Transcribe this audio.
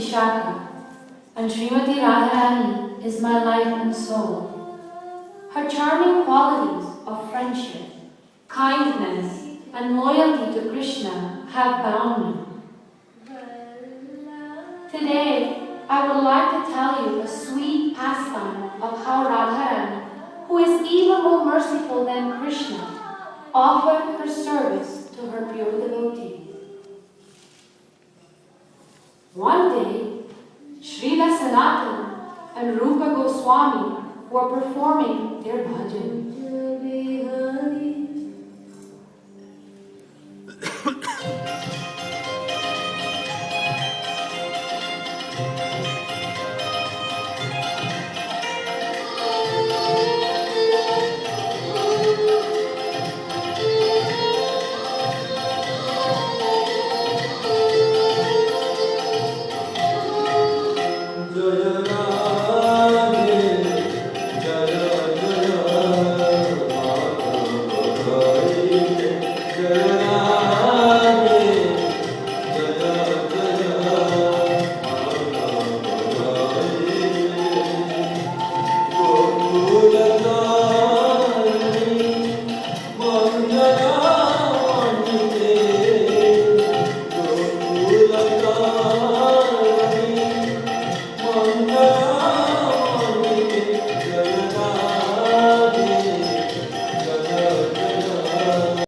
Vishakha, and Srimati Radharani is my life and soul. Her charming qualities of friendship, kindness, and loyalty to Krishna have bound me. Today, I would like to tell you a sweet pastime of how Radharani, who is even more merciful than Krishna, offered her service to her pure devotees. One day, Srila Sanatana and Rupa Goswami were performing their bhajan.